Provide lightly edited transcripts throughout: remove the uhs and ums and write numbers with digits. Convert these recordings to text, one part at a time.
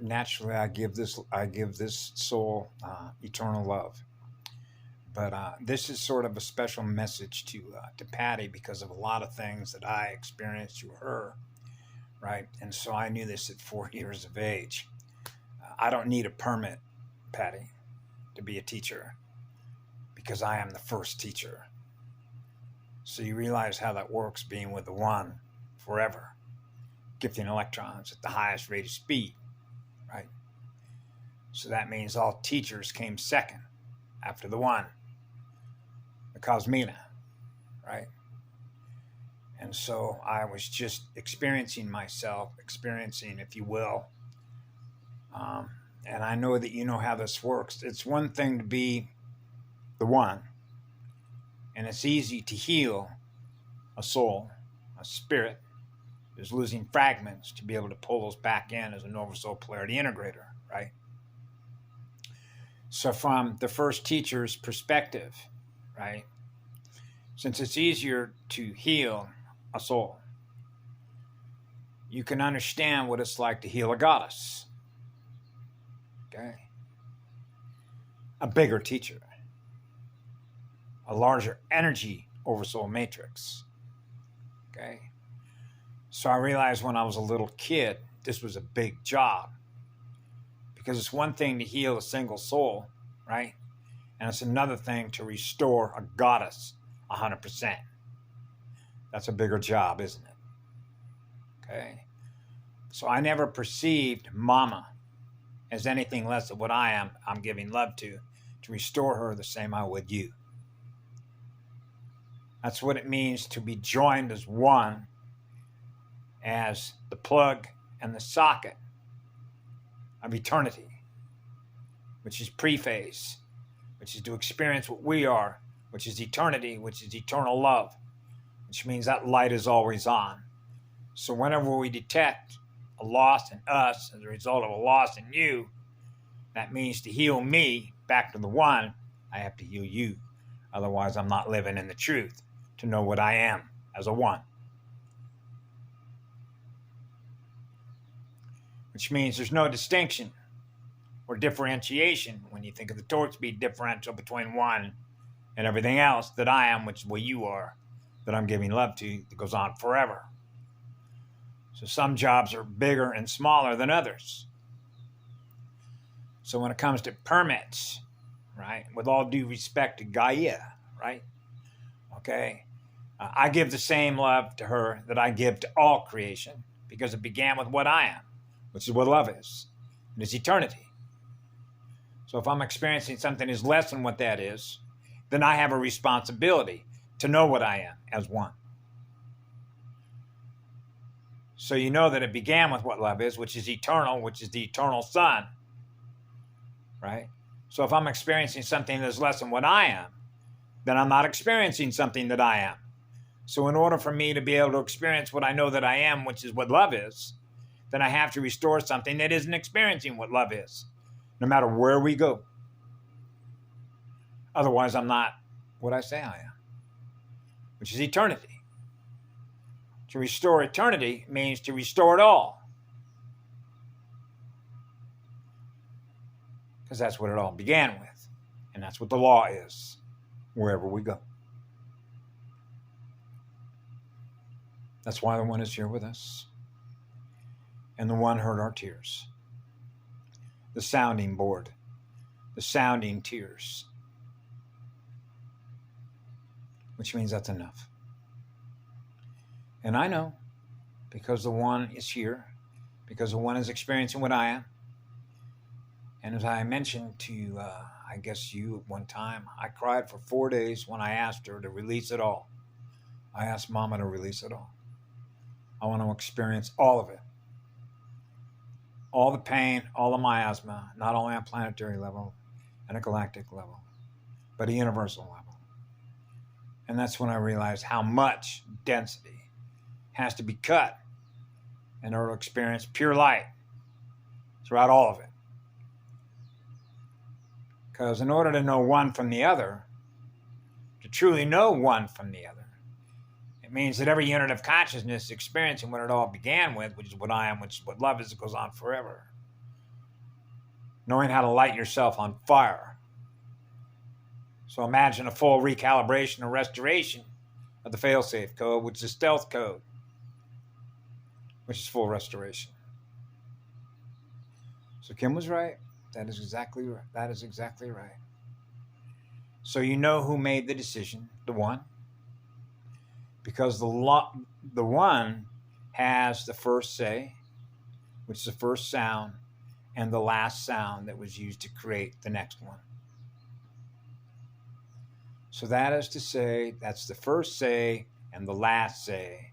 Naturally, I give this soul eternal love. But this is sort of a special message to Patty because of a lot of things that I experienced through her, right? And so I knew this at 4 years of age. I don't need a permit, Patty, to be a teacher because I am the first teacher. So you realize how that works being with the one forever, gifting electrons at the highest rate of speed, right? So that means all teachers came second after the one, the Kosmina, right? And so I was just experiencing myself, if you will. And I know that you know how this works. It's one thing to be the one, and it's easy to heal a soul, a spirit who's losing fragments to be able to pull those back in as an oversoul polarity integrator, right? So from the first teacher's perspective, right, since it's easier to heal a soul, you can understand what it's like to heal a goddess, okay? A bigger teacher, a larger energy oversoul matrix, okay? So I realized when I was a little kid, this was a big job because it's one thing to heal a single soul, right? And it's another thing to restore a goddess 100%. That's a bigger job, isn't it? Okay. So I never perceived Mama as anything less than what I am. I'm giving love to restore her the same I would you. That's what it means to be joined as one, as the plug and the socket of eternity, which is pre-phase, which is to experience what we are, which is eternity, which is eternal love, which means that light is always on. So whenever we detect a loss in us as a result of a loss in you, that means to heal me back to the one, I have to heal you. Otherwise, I'm not living in the truth to know what I am as a one. Which means there's no distinction or differentiation when you think of the torch speed differential between one and everything else that I am, which is what you are, that I'm giving love to, that goes on forever. So some jobs are bigger and smaller than others. So when it comes to permits, right, with all due respect to Gaia, right, okay, I give the same love to her that I give to all creation because it began with what I am, which is what love is. It is eternity. So if I'm experiencing something as less than what that is, then I have a responsibility to know what I am as one. So you know that it began with what love is, which is eternal, which is the eternal sun, right? So if I'm experiencing something that's less than what I am, then I'm not experiencing something that I am. So in order for me to be able to experience what I know that I am, which is what love is, then I have to restore something that isn't experiencing what love is, no matter where we go. Otherwise, I'm not what I say I am, which is eternity. To restore eternity means to restore it all. Because that's what it all began with. And that's what the law is, wherever we go. That's why the one is here with us. And the one heard our tears. The sounding board. The sounding tears. Which means that's enough. And I know, because the one is here, because the one is experiencing what I am. And as I mentioned to, I guess you at one time, I cried for 4 days when I asked her to release it all. I asked Mama to release it all. I want to experience all of it. All the pain, all the miasma, not only on a planetary level and a galactic level, but a universal level. And that's when I realized how much density has to be cut in order to experience pure light throughout all of it. Because in order to know one from the other, to truly know one from the other, It means that every unit of consciousness is experiencing what it all began with, which is what I am, which is what love is, it goes on forever. Knowing how to light yourself on fire. So imagine a full recalibration or restoration of the failsafe code, which is stealth code, which is full restoration. So Kim was right. That is exactly right. That is exactly right. So you know who made the decision, the one, because the one has the first say, which is the first sound, and the last sound that was used to create the next one. So that is to say, that's the first say and the last say,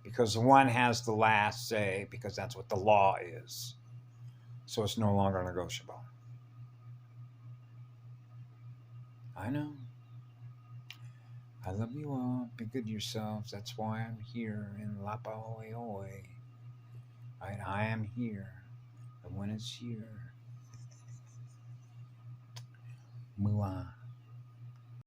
because the one has the last say, because that's what the law is. So it's no longer negotiable. I know. I love you all. Be good to yourselves. That's why I'm here in Lapa Oi Oi. I am here. The one is here. Mua.